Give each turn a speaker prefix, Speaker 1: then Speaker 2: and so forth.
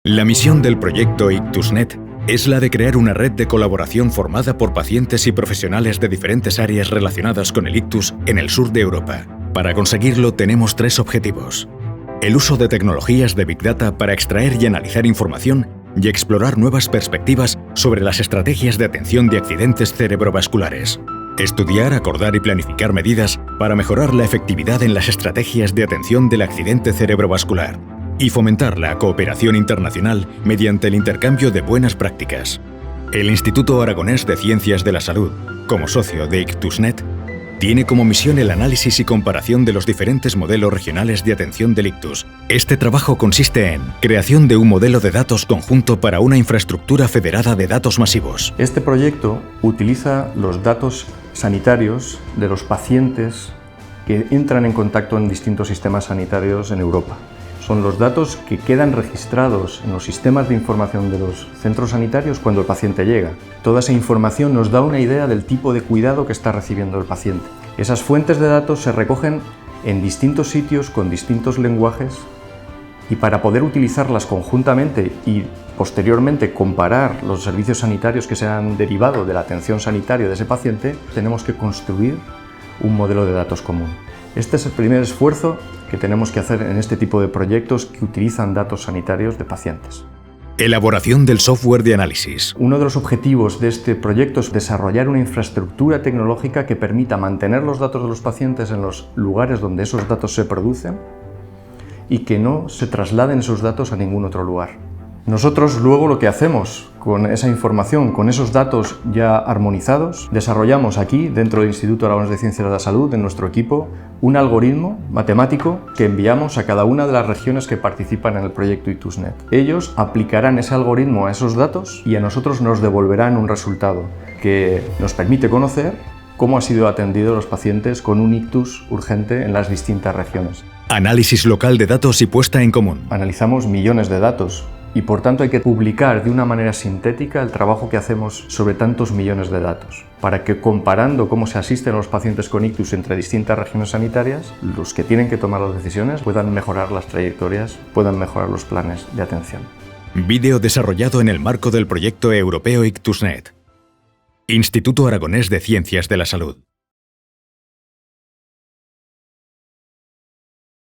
Speaker 1: La misión del proyecto IctusNet es la de crear una red de colaboración formada por pacientes y profesionales de diferentes áreas relacionadas con el ictus en el sur de Europa. Para conseguirlo tenemos tres objetivos: el uso de tecnologías de Big Data para extraer y analizar información y explorar nuevas perspectivas sobre las estrategias de atención de accidentes cerebrovasculares. Estudiar, acordar y planificar medidas para mejorar la efectividad en las estrategias de atención del accidente cerebrovascular. Y fomentar la cooperación internacional mediante el intercambio de buenas prácticas. El Instituto Aragonés de Ciencias de la Salud, como socio de IctusNet, tiene como misión el análisis y comparación de los diferentes modelos regionales de atención del ictus. Este trabajo consiste en creación de un modelo de datos conjunto para una infraestructura federada de datos masivos.
Speaker 2: Este proyecto utiliza los datos sanitarios de los pacientes que entran en contacto en distintos sistemas sanitarios en Europa. Son los datos que quedan registrados en los sistemas de información de los centros sanitarios cuando el paciente llega. Toda esa información nos da una idea del tipo de cuidado que está recibiendo el paciente. Esas fuentes de datos se recogen en distintos sitios con distintos lenguajes y para poder utilizarlas conjuntamente y posteriormente comparar los servicios sanitarios que se han derivado de la atención sanitaria de ese paciente, tenemos que construir un modelo de datos común. Este es el primer esfuerzo que tenemos que hacer en este tipo de proyectos que utilizan datos sanitarios de pacientes.
Speaker 1: Elaboración del software de análisis.
Speaker 2: Uno de los objetivos de este proyecto es desarrollar una infraestructura tecnológica que permita mantener los datos de los pacientes en los lugares donde esos datos se producen y que no se trasladen esos datos a ningún otro lugar. Nosotros luego lo que hacemos con esa información, con esos datos ya armonizados, desarrollamos aquí, dentro del Instituto Aragonés de Ciencias de la Salud, en nuestro equipo, un algoritmo matemático que enviamos a cada una de las regiones que participan en el proyecto IctusNet. Ellos aplicarán ese algoritmo a esos datos y a nosotros nos devolverán un resultado que nos permite conocer cómo han sido atendidos los pacientes con un ictus urgente en las distintas regiones.
Speaker 1: Análisis local de datos y puesta en común.
Speaker 2: Analizamos millones de datos. Y por tanto hay que publicar de una manera sintética el trabajo que hacemos sobre tantos millones de datos, para que comparando cómo se asisten a los pacientes con ictus entre distintas regiones sanitarias, los que tienen que tomar las decisiones puedan mejorar las trayectorias, puedan mejorar los planes de atención.
Speaker 1: Vídeo desarrollado en el marco del proyecto europeo IctusNet. Instituto Aragonés de Ciencias de la Salud.